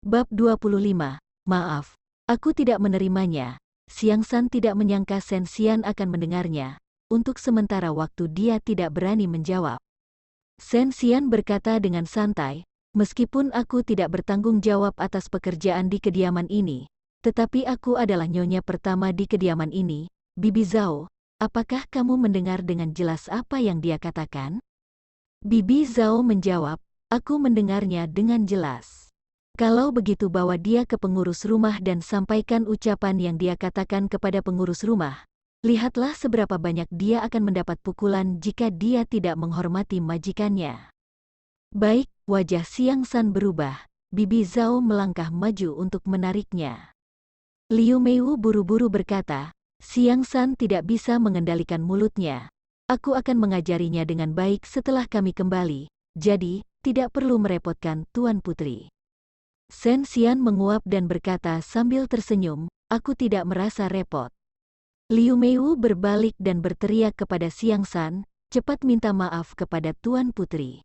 Bab 25. Maaf, aku tidak menerimanya. Xiang San tidak menyangka Shen Xian akan mendengarnya. Untuk sementara waktu dia tidak berani menjawab. Shen Xian berkata dengan santai, meskipun aku tidak bertanggung jawab atas pekerjaan di kediaman ini, tetapi aku adalah nyonya pertama di kediaman ini, Bibi Zhao. Apakah kamu mendengar dengan jelas apa yang dia katakan? Bibi Zhao menjawab, aku mendengarnya dengan jelas. Kalau begitu bawa dia ke pengurus rumah dan sampaikan ucapan yang dia katakan kepada pengurus rumah. Lihatlah seberapa banyak dia akan mendapat pukulan jika dia tidak menghormati majikannya. Baik, wajah Xiang San berubah. Bibi Zhao melangkah maju untuk menariknya. Liu Meiwu buru-buru berkata, Xiang San tidak bisa mengendalikan mulutnya. Aku akan mengajarinya dengan baik setelah kami kembali, jadi tidak perlu merepotkan Tuan Putri. Shen Xian menguap dan berkata sambil tersenyum, aku tidak merasa repot. Liu Meiwu berbalik dan berteriak kepada Xiang San, cepat minta maaf kepada Tuan Putri.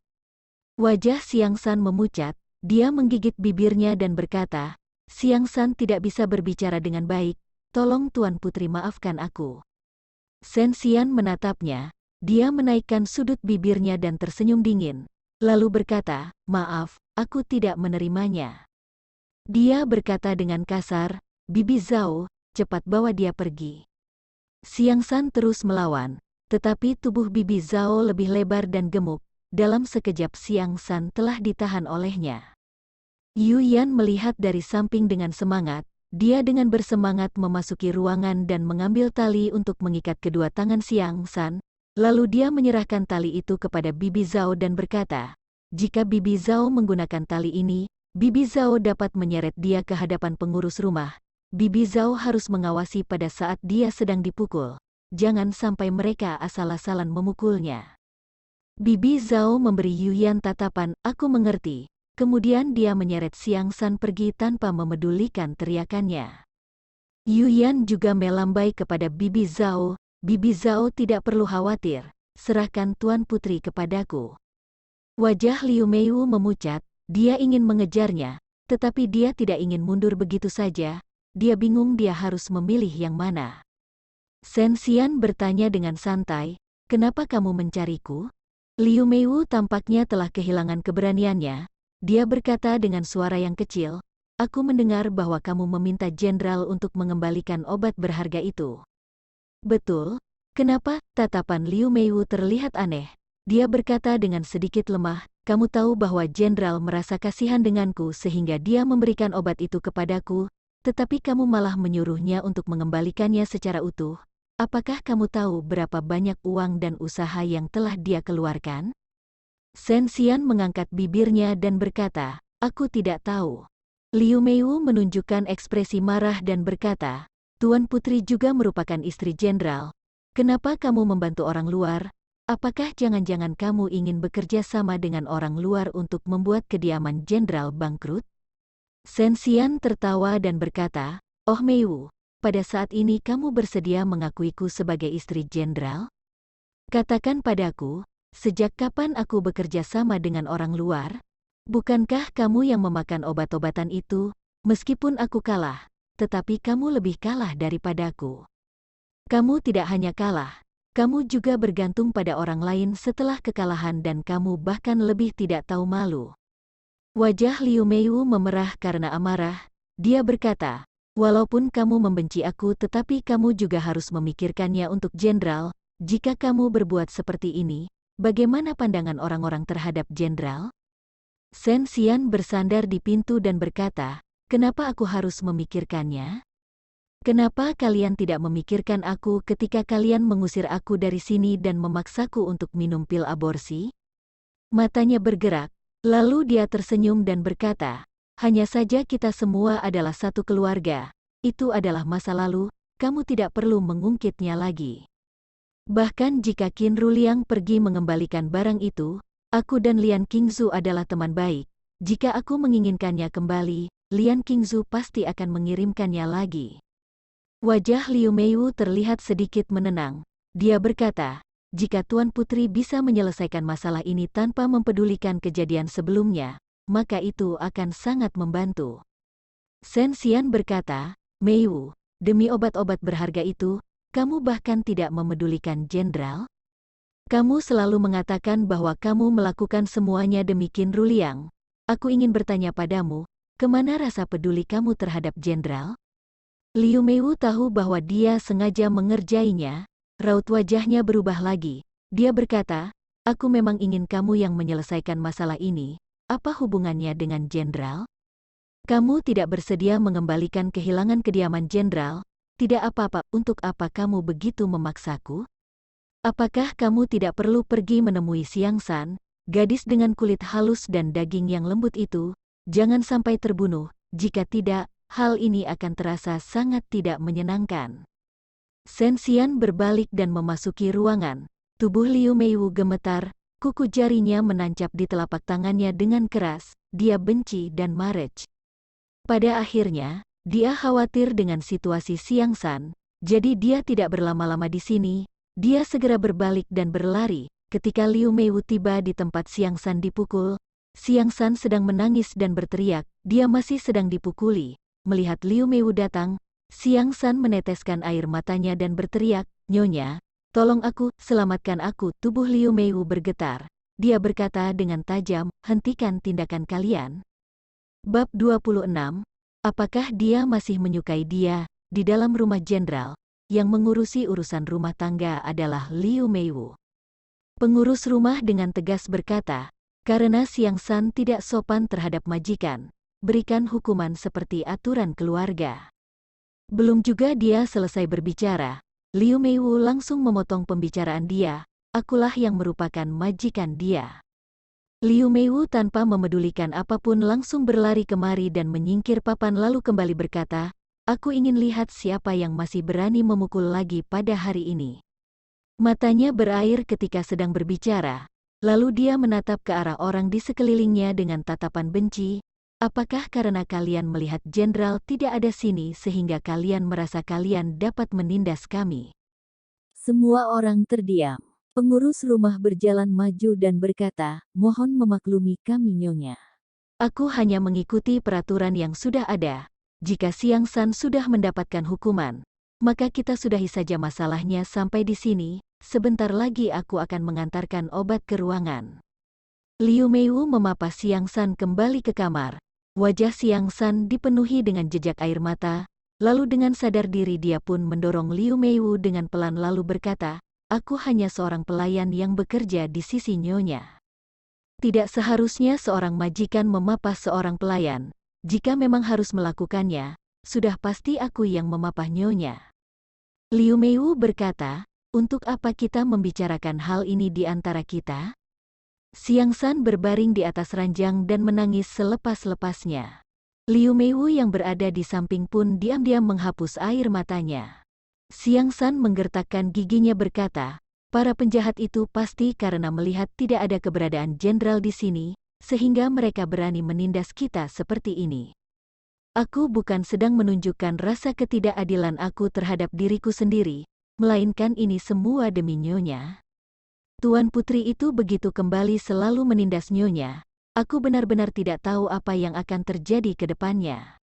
Wajah Xiang San memucat, dia menggigit bibirnya dan berkata, Xiang San tidak bisa berbicara dengan baik, tolong Tuan Putri maafkan aku. Shen Xian menatapnya, dia menaikkan sudut bibirnya dan tersenyum dingin, lalu berkata, maaf, aku tidak menerimanya. Dia berkata dengan kasar, Bibi Zhao, cepat bawa dia pergi. Xiang San terus melawan, tetapi tubuh Bibi Zhao lebih lebar dan gemuk, dalam sekejap Xiang San telah ditahan olehnya. Yu Yan melihat dari samping dengan semangat, dia dengan bersemangat memasuki ruangan dan mengambil tali untuk mengikat kedua tangan Xiang San, lalu dia menyerahkan tali itu kepada Bibi Zhao dan berkata, jika Bibi Zhao menggunakan tali ini, Bibi Zhao dapat menyeret dia ke hadapan pengurus rumah. Bibi Zhao harus mengawasi pada saat dia sedang dipukul. Jangan sampai mereka asal-asalan memukulnya. Bibi Zhao memberi Yu Yan tatapan, aku mengerti. Kemudian dia menyeret Xiang San pergi tanpa memedulikan teriakannya. Yu Yan juga melambai kepada Bibi Zhao. Bibi Zhao tidak perlu khawatir. Serahkan Tuan Putri kepadaku. Wajah Liu Meiwu memucat. Dia ingin mengejarnya, tetapi dia tidak ingin mundur begitu saja. Dia bingung dia harus memilih yang mana. Shen Xian bertanya dengan santai, kenapa kamu mencariku? Liu Meiwu tampaknya telah kehilangan keberaniannya. Dia berkata dengan suara yang kecil, aku mendengar bahwa kamu meminta jenderal untuk mengembalikan obat berharga itu. Betul, kenapa? Tatapan Liu Meiwu terlihat aneh. Dia berkata dengan sedikit lemah, kamu tahu bahwa jenderal merasa kasihan denganku sehingga dia memberikan obat itu kepadaku, tetapi kamu malah menyuruhnya untuk mengembalikannya secara utuh. Apakah kamu tahu berapa banyak uang dan usaha yang telah dia keluarkan? Shen Xian mengangkat bibirnya dan berkata, aku tidak tahu. Liu Meiwu menunjukkan ekspresi marah dan berkata, Tuan Putri juga merupakan istri jenderal. Kenapa kamu membantu orang luar? Apakah jangan-jangan kamu ingin bekerja sama dengan orang luar untuk membuat kediaman jenderal bangkrut? Shen Xian tertawa dan berkata, oh Meiwu, pada saat ini kamu bersedia mengakuiku sebagai istri jenderal? Katakan padaku, sejak kapan aku bekerja sama dengan orang luar? Bukankah kamu yang memakan obat-obatan itu? Meskipun aku kalah, tetapi kamu lebih kalah daripadaku. Kamu tidak hanya kalah. Kamu juga bergantung pada orang lain setelah kekalahan dan kamu bahkan lebih tidak tahu malu. Wajah Liu Meiwu memerah karena amarah. Dia berkata, walaupun kamu membenci aku tetapi kamu juga harus memikirkannya untuk jenderal. Jika kamu berbuat seperti ini, bagaimana pandangan orang-orang terhadap jenderal? Shen Xian bersandar di pintu dan berkata, kenapa aku harus memikirkannya? Kenapa kalian tidak memikirkan aku ketika kalian mengusir aku dari sini dan memaksaku untuk minum pil aborsi? Matanya bergerak, lalu dia tersenyum dan berkata, hanya saja kita semua adalah satu keluarga. Itu adalah masa lalu, kamu tidak perlu mengungkitnya lagi. Bahkan jika Qin Ruliang pergi mengembalikan barang itu, aku dan Lian Qingzu adalah teman baik. Jika aku menginginkannya kembali, Lian Qingzu pasti akan mengirimkannya lagi. Wajah Liu Meiwu terlihat sedikit menenang. Dia berkata, jika Tuan Putri bisa menyelesaikan masalah ini tanpa mempedulikan kejadian sebelumnya, maka itu akan sangat membantu. Sen Xian berkata, Mei Wu, demi obat-obat berharga itu, kamu bahkan tidak memedulikan jenderal? Kamu selalu mengatakan bahwa kamu melakukan semuanya demi Qin Ruliang. Aku ingin bertanya padamu, kemana rasa peduli kamu terhadap jenderal? Liu Meiwu tahu bahwa dia sengaja mengerjainya. Raut wajahnya berubah lagi. Dia berkata, aku memang ingin kamu yang menyelesaikan masalah ini. Apa hubungannya dengan jenderal? Kamu tidak bersedia mengembalikan kehilangan kediaman jenderal. Tidak apa-apa, untuk apa kamu begitu memaksaku? Apakah kamu tidak perlu pergi menemui Xiang San, gadis dengan kulit halus dan daging yang lembut itu? Jangan sampai terbunuh, jika tidak, hal ini akan terasa sangat tidak menyenangkan. Sen Xian berbalik dan memasuki ruangan. Tubuh Liu Meiwu gemetar, kuku jarinya menancap di telapak tangannya dengan keras, dia benci dan marah. Pada akhirnya, dia khawatir dengan situasi Xiang San, jadi dia tidak berlama-lama di sini. Dia segera berbalik dan berlari. Ketika Liu Meiwu tiba di tempat Xiang San dipukul, Xiang San sedang menangis dan berteriak, dia masih sedang dipukuli. Melihat Liu Meiwu datang, Xiang San meneteskan air matanya dan berteriak, Nyonya, tolong aku, selamatkan aku. Tubuh Liu Meiwu bergetar. Dia berkata dengan tajam, hentikan tindakan kalian. Bab 26, apakah dia masih menyukai dia? Di dalam rumah jenderal, yang mengurusi urusan rumah tangga adalah Liu Meiwu. Pengurus rumah dengan tegas berkata, karena Xiang San tidak sopan terhadap majikan, berikan hukuman seperti aturan keluarga. Belum juga dia selesai berbicara, Liu Meiwu langsung memotong pembicaraan dia, akulah yang merupakan majikan dia. Liu Meiwu tanpa memedulikan apapun langsung berlari kemari dan menyingkir papan lalu kembali berkata, aku ingin lihat siapa yang masih berani memukul lagi pada hari ini. Matanya berair ketika sedang berbicara, lalu dia menatap ke arah orang di sekelilingnya dengan tatapan benci, apakah karena kalian melihat jenderal tidak ada sini sehingga kalian merasa kalian dapat menindas kami? Semua orang terdiam. Pengurus rumah berjalan maju dan berkata, mohon memaklumi kami Nyonya. Aku hanya mengikuti peraturan yang sudah ada. Jika Xiang San sudah mendapatkan hukuman, maka kita sudahi saja masalahnya sampai di sini. Sebentar lagi aku akan mengantarkan obat ke ruangan. Liu Meiwu memapa Xiang San kembali ke kamar. Wajah Xiang San dipenuhi dengan jejak air mata. Lalu dengan sadar diri dia pun mendorong Liu Meiwu dengan pelan lalu berkata, aku hanya seorang pelayan yang bekerja di sisi Nyonya. Tidak seharusnya seorang majikan memapah seorang pelayan. Jika memang harus melakukannya, sudah pasti aku yang memapah Nyonya. Liu Meiwu berkata, untuk apa kita membicarakan hal ini di antara kita? Xiang San berbaring di atas ranjang dan menangis selepas-lepasnya. Liu Meiwu yang berada di samping pun diam-diam menghapus air matanya. Xiang San menggertakkan giginya berkata, para penjahat itu pasti karena melihat tidak ada keberadaan jenderal di sini, sehingga mereka berani menindas kita seperti ini. Aku bukan sedang menunjukkan rasa ketidakadilan aku terhadap diriku sendiri, melainkan ini semua demi Nyonya. Tuan Putri itu begitu kembali selalu menindas Nyonya, aku benar-benar tidak tahu apa yang akan terjadi ke depannya.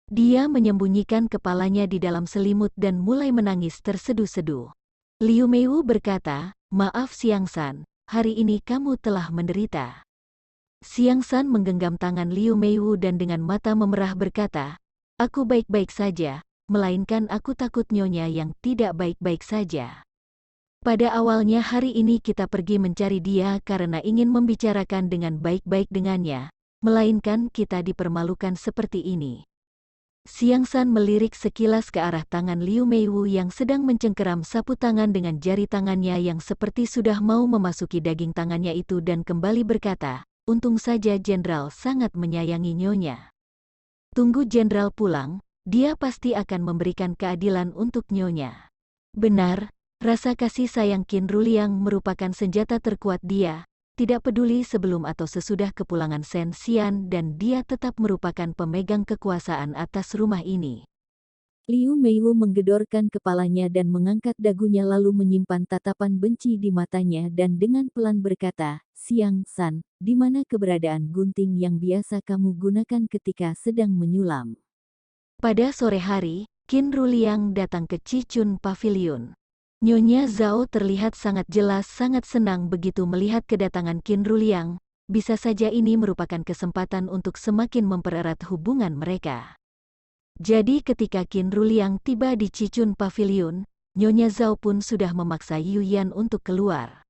Dia menyembunyikan kepalanya di dalam selimut dan mulai menangis terseduh-seduh. Liu Meiwu berkata, maaf Xiang San, hari ini kamu telah menderita. Xiang San menggenggam tangan Liu Meiwu dan dengan mata memerah berkata, aku baik-baik saja, melainkan aku takut Nyonya yang tidak baik-baik saja. Pada awalnya hari ini kita pergi mencari dia karena ingin membicarakan dengan baik-baik dengannya, melainkan kita dipermalukan seperti ini. Xiang San melirik sekilas ke arah tangan Liu Meiwu yang sedang mencengkeram sapu tangan dengan jari tangannya yang seperti sudah mau memasuki daging tangannya itu dan kembali berkata, untung saja jenderal sangat menyayangi Nyonya. Tunggu jenderal pulang, dia pasti akan memberikan keadilan untuk Nyonya. Benar, rasa kasih sayang Qin Ruliang merupakan senjata terkuat dia. Tidak peduli sebelum atau sesudah kepulangan Sen Xian dan dia tetap merupakan pemegang kekuasaan atas rumah ini. Liu Meiwu menggedorkan kepalanya dan mengangkat dagunya lalu menyimpan tatapan benci di matanya dan dengan pelan berkata, Xiang San, di mana keberadaan gunting yang biasa kamu gunakan ketika sedang menyulam? Pada sore hari, Qin Ruliang datang ke Cichun Pavilion. Nyonya Zhao terlihat sangat jelas sangat senang begitu melihat kedatangan Qin Ruliang. Bisa saja ini merupakan kesempatan untuk semakin mempererat hubungan mereka. Jadi ketika Qin Ruliang tiba di Cichun Pavilion, Nyonya Zhao pun sudah memaksa Yuyan untuk keluar.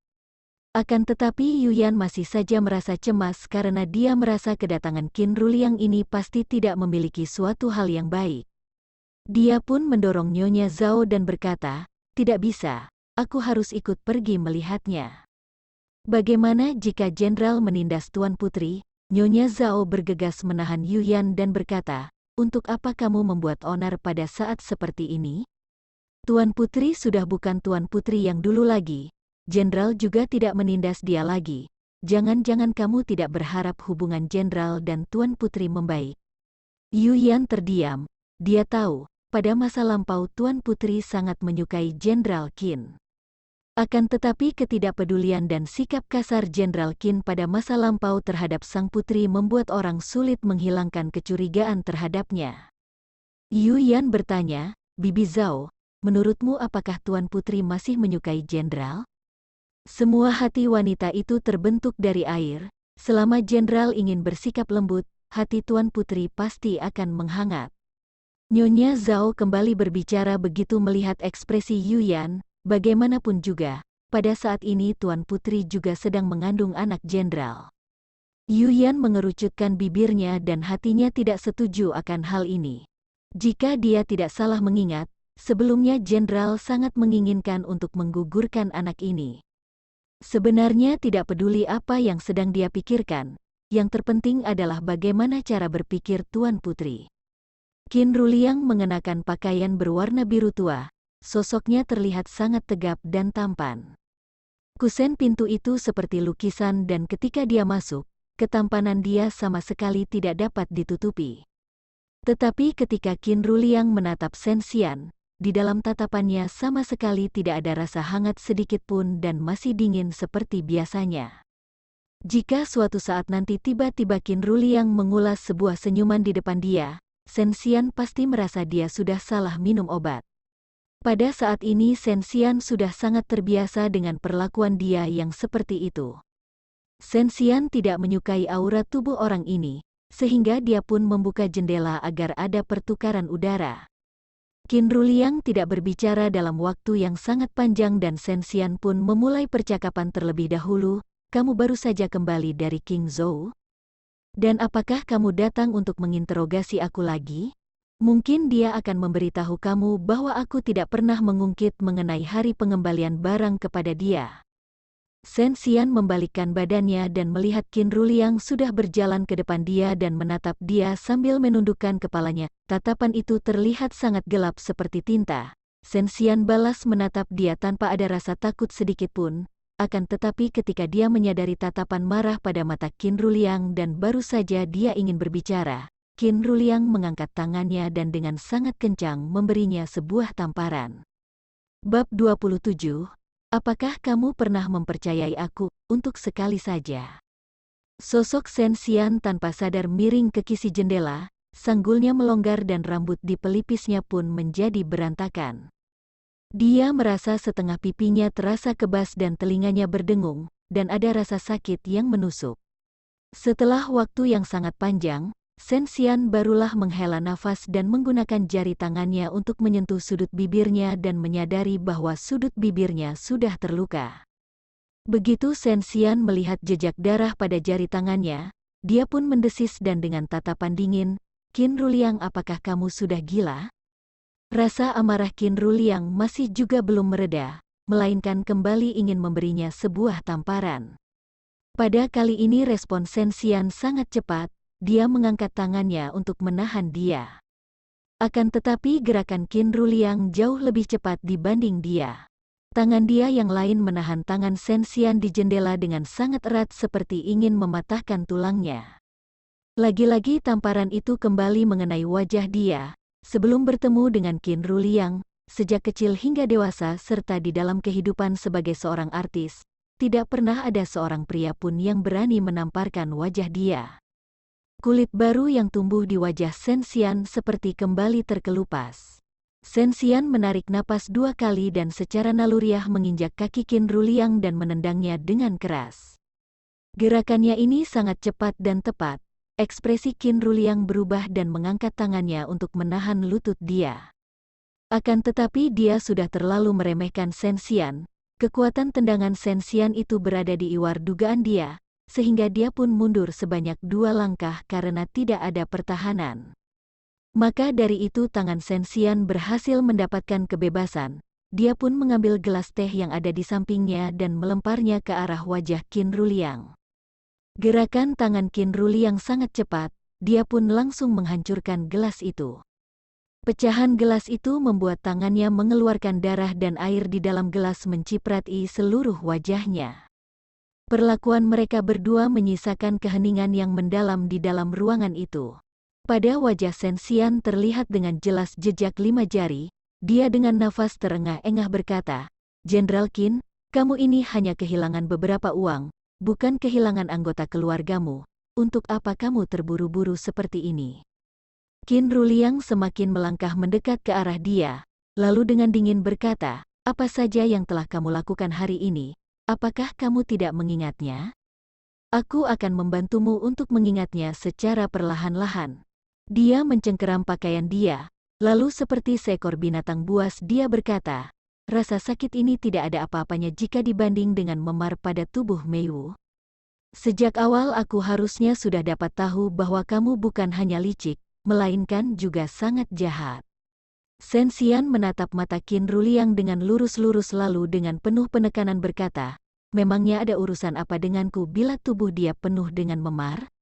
Akan tetapi Yuyan masih saja merasa cemas karena dia merasa kedatangan Qin Ruliang ini pasti tidak memiliki suatu hal yang baik. Dia pun mendorong Nyonya Zhao dan berkata, "Tidak bisa, aku harus ikut pergi melihatnya." Bagaimana jika Jenderal menindas Tuan Putri? Nyonya Zhao bergegas menahan Yuyan dan berkata, "Untuk apa kamu membuat onar pada saat seperti ini? Tuan Putri sudah bukan Tuan Putri yang dulu lagi. Jenderal juga tidak menindas dia lagi. Jangan-jangan kamu tidak berharap hubungan Jenderal dan Tuan Putri membaik." Yuyan terdiam. Dia tahu, pada masa lampau Tuan Putri sangat menyukai Jenderal Qin. Akan tetapi ketidakpedulian dan sikap kasar Jenderal Qin pada masa lampau terhadap sang putri membuat orang sulit menghilangkan kecurigaan terhadapnya. Yuyan bertanya, "Bibi Zhao, menurutmu apakah Tuan Putri masih menyukai Jenderal?" Semua hati wanita itu terbentuk dari air. Selama Jenderal ingin bersikap lembut, hati Tuan Putri pasti akan menghangat. Nyonya Zhao kembali berbicara begitu melihat ekspresi Yuyan. Bagaimanapun juga, pada saat ini Tuan Putri juga sedang mengandung anak Jenderal. Yuyan mengerucutkan bibirnya dan hatinya tidak setuju akan hal ini. Jika dia tidak salah mengingat, sebelumnya Jenderal sangat menginginkan untuk menggugurkan anak ini. Sebenarnya tidak peduli apa yang sedang dia pikirkan, yang terpenting adalah bagaimana cara berpikir Tuan Putri. Qin Ruliang mengenakan pakaian berwarna biru tua. Sosoknya terlihat sangat tegap dan tampan. Kusen pintu itu seperti lukisan dan ketika dia masuk, ketampanan dia sama sekali tidak dapat ditutupi. Tetapi ketika Qin Ruliang menatap Shen Xian, di dalam tatapannya sama sekali tidak ada rasa hangat sedikit pun dan masih dingin seperti biasanya. Jika suatu saat nanti tiba-tiba Qin Ruliang mengulas sebuah senyuman di depan dia, Shen Xian pasti merasa dia sudah salah minum obat. Pada saat ini Shen Xian sudah sangat terbiasa dengan perlakuan dia yang seperti itu. Shen Xian tidak menyukai aura tubuh orang ini, sehingga dia pun membuka jendela agar ada pertukaran udara. Qin Ruliang tidak berbicara dalam waktu yang sangat panjang dan Shen Xian pun memulai percakapan terlebih dahulu. "Kamu baru saja kembali dari King Zhou? Dan apakah kamu datang untuk menginterogasi aku lagi? Mungkin dia akan memberitahu kamu bahwa aku tidak pernah mengungkit mengenai hari pengembalian barang kepada dia." Shen Xian membalikkan badannya dan melihat Qin Ruliang sudah berjalan ke depan dia dan menatap dia sambil menundukkan kepalanya. Tatapan itu terlihat sangat gelap seperti tinta. Shen Xian balas menatap dia tanpa ada rasa takut sedikit pun. Akan tetapi ketika dia menyadari tatapan marah pada mata Qin Ruliang dan baru saja dia ingin berbicara, Qin Ruliang mengangkat tangannya dan dengan sangat kencang memberinya sebuah tamparan. Bab 27. Apakah kamu pernah mempercayai aku, untuk sekali saja? Sosok Shen Xian tanpa sadar miring ke kisi jendela, sanggulnya melonggar dan rambut di pelipisnya pun menjadi berantakan. Dia merasa setengah pipinya terasa kebas dan telinganya berdengung, dan ada rasa sakit yang menusuk. Setelah waktu yang sangat panjang, Shen Xian barulah menghela nafas dan menggunakan jari tangannya untuk menyentuh sudut bibirnya dan menyadari bahwa sudut bibirnya sudah terluka. Begitu Shen Xian melihat jejak darah pada jari tangannya, dia pun mendesis dan dengan tatapan dingin, "Qin Ruliang, apakah kamu sudah gila?" Rasa amarah Qin Ruliang masih juga belum mereda, melainkan kembali ingin memberinya sebuah tamparan. Pada kali ini respon Shen Xian sangat cepat. Dia mengangkat tangannya untuk menahan dia. Akan tetapi gerakan Qin Ruliang jauh lebih cepat dibanding dia. Tangan dia yang lain menahan tangan Shen Xian di jendela dengan sangat erat seperti ingin mematahkan tulangnya. Lagi-lagi tamparan itu kembali mengenai wajah dia. Sebelum bertemu dengan Qin Ruliang, sejak kecil hingga dewasa serta di dalam kehidupan sebagai seorang artis, tidak pernah ada seorang pria pun yang berani menamparkan wajah dia. Kulit baru yang tumbuh di wajah Shen Xian seperti kembali terkelupas. Shen Xian menarik napas 2 kali dan secara naluriah menginjak kaki Qin Ruliang dan menendangnya dengan keras. Gerakannya ini sangat cepat dan tepat. Ekspresi Qin Ruliang berubah dan mengangkat tangannya untuk menahan lutut dia. Akan tetapi dia sudah terlalu meremehkan Shen Xian. Kekuatan tendangan Shen Xian itu berada di luar dugaan dia, sehingga dia pun mundur sebanyak 2 langkah karena tidak ada pertahanan. Maka dari itu tangan Shen Xian berhasil mendapatkan kebebasan. Dia pun mengambil gelas teh yang ada di sampingnya dan melemparnya ke arah wajah Qin Ruliang. Gerakan tangan Qin Ruliang sangat cepat, dia pun langsung menghancurkan gelas itu. Pecahan gelas itu membuat tangannya mengeluarkan darah dan air di dalam gelas menciprati seluruh wajahnya. Perlakuan mereka berdua menyisakan keheningan yang mendalam di dalam ruangan itu. Pada wajah Shen Xian terlihat dengan jelas jejak 5 jari. Dia dengan nafas terengah-engah berkata, "Jenderal Qin, kamu ini hanya kehilangan beberapa uang, bukan kehilangan anggota keluargamu. Untuk apa kamu terburu-buru seperti ini?" Qin Ruliang semakin melangkah mendekat ke arah dia, lalu dengan dingin berkata, "Apa saja yang telah kamu lakukan hari ini? Apakah kamu tidak mengingatnya? Aku akan membantumu untuk mengingatnya secara perlahan-lahan." Dia mencengkeram pakaian dia, lalu seperti seekor binatang buas dia berkata, "Rasa sakit ini tidak ada apa-apanya jika dibanding dengan memar pada tubuh Mei Wu. Sejak awal aku harusnya sudah dapat tahu bahwa kamu bukan hanya licik, melainkan juga sangat jahat." Shen Xian menatap mata Qin Ruliang dengan lurus-lurus lalu dengan penuh penekanan berkata, "Memangnya ada urusan apa denganku bila tubuh dia penuh dengan memar?"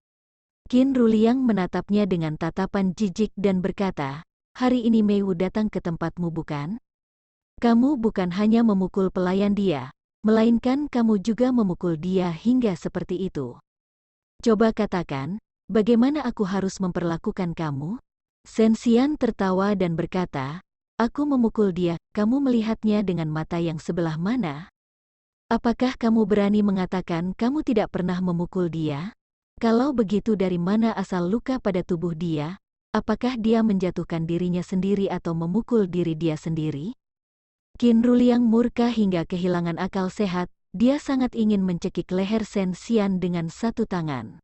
Qin Ruliang menatapnya dengan tatapan jijik dan berkata, "Hari ini Mei Wu datang ke tempatmu bukan? Kamu bukan hanya memukul pelayan dia, melainkan kamu juga memukul dia hingga seperti itu. Coba katakan, bagaimana aku harus memperlakukan kamu?" Shen Xian tertawa dan berkata, "Aku memukul dia, kamu melihatnya dengan mata yang sebelah mana? Apakah kamu berani mengatakan kamu tidak pernah memukul dia? Kalau begitu dari mana asal luka pada tubuh dia? Apakah dia menjatuhkan dirinya sendiri atau memukul diri dia sendiri?" Qin Ruliang murka hingga kehilangan akal sehat, dia sangat ingin mencekik leher Shen Xian dengan satu tangan.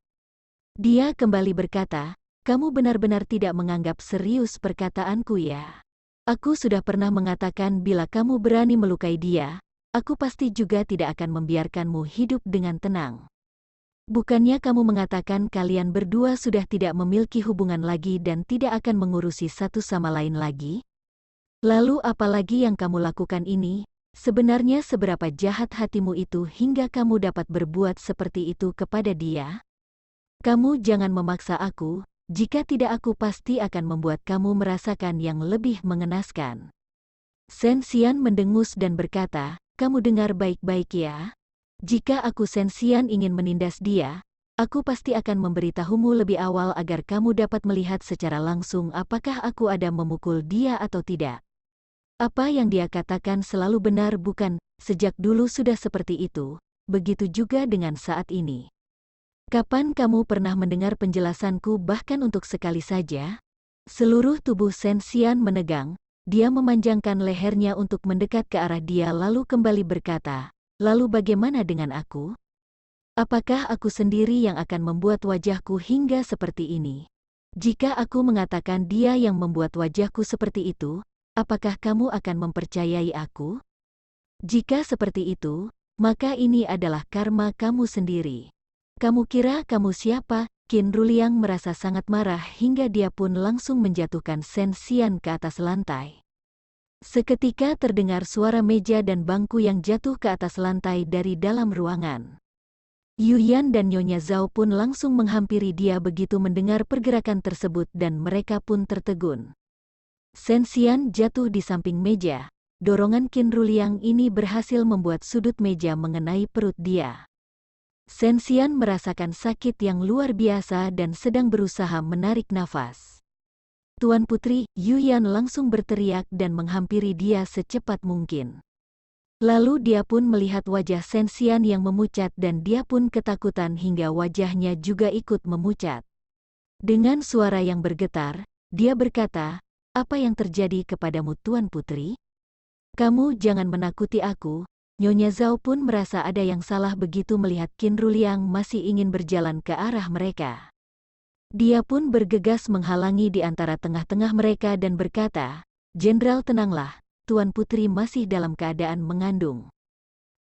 Dia kembali berkata, "Kamu benar-benar tidak menganggap serius perkataanku ya? Aku sudah pernah mengatakan bila kamu berani melukai dia, aku pasti juga tidak akan membiarkanmu hidup dengan tenang. Bukannya kamu mengatakan kalian berdua sudah tidak memiliki hubungan lagi dan tidak akan mengurusi satu sama lain lagi? Lalu apalagi yang kamu lakukan ini? Sebenarnya seberapa jahat hatimu itu hingga kamu dapat berbuat seperti itu kepada dia? Kamu jangan memaksa aku, jika tidak aku pasti akan membuat kamu merasakan yang lebih mengenaskan." Shen Xian mendengus dan berkata, "Kamu dengar baik-baik ya? Jika aku Shen Xian ingin menindas dia, aku pasti akan memberitahumu lebih awal agar kamu dapat melihat secara langsung apakah aku ada memukul dia atau tidak. Apa yang dia katakan selalu benar bukan? Sejak dulu sudah seperti itu, begitu juga dengan saat ini. Kapan kamu pernah mendengar penjelasanku bahkan untuk sekali saja?" Seluruh tubuh Shen Xian menegang, dia memanjangkan lehernya untuk mendekat ke arah dia lalu kembali berkata, "Lalu bagaimana dengan aku? Apakah aku sendiri yang akan membuat wajahku hingga seperti ini? Jika aku mengatakan dia yang membuat wajahku seperti itu, apakah kamu akan mempercayai aku? Jika seperti itu, maka ini adalah karma kamu sendiri. Kamu kira kamu siapa?" Qin Ruliang merasa sangat marah hingga dia pun langsung menjatuhkan Shen Xian ke atas lantai. Seketika terdengar suara meja dan bangku yang jatuh ke atas lantai dari dalam ruangan. Yu Yan dan Nyonya Zhao pun langsung menghampiri dia begitu mendengar pergerakan tersebut dan mereka pun tertegun. Shen Xian jatuh di samping meja. Dorongan Qin Ruliang ini berhasil membuat sudut meja mengenai perut dia. Shen Xian merasakan sakit yang luar biasa dan sedang berusaha menarik nafas. "Tuan Putri," Yu Yan langsung berteriak dan menghampiri dia secepat mungkin. Lalu dia pun melihat wajah Shen Xian yang memucat dan dia pun ketakutan hingga wajahnya juga ikut memucat. Dengan suara yang bergetar, dia berkata, "Apa yang terjadi kepadamu Tuan Putri? Kamu jangan menakuti aku." Nyonya Zhao pun merasa ada yang salah begitu melihat Qin Ruliang masih ingin berjalan ke arah mereka. Dia pun bergegas menghalangi di antara tengah-tengah mereka dan berkata, "Jenderal tenanglah, Tuan Putri masih dalam keadaan mengandung."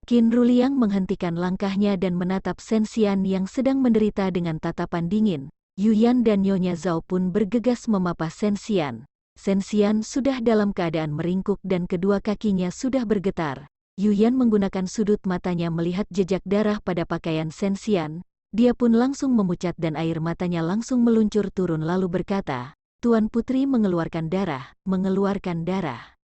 Qin Ruliang menghentikan langkahnya dan menatap Shen Xian yang sedang menderita dengan tatapan dingin. Yuyan dan Nyonya Zhao pun bergegas memapah Shen Xian. Shen Xian sudah dalam keadaan meringkuk dan kedua kakinya sudah bergetar. Yuyan menggunakan sudut matanya melihat jejak darah pada pakaian Shen Xian. Dia pun langsung memucat dan air matanya langsung meluncur turun lalu berkata, "Tuan Putri mengeluarkan darah, mengeluarkan darah."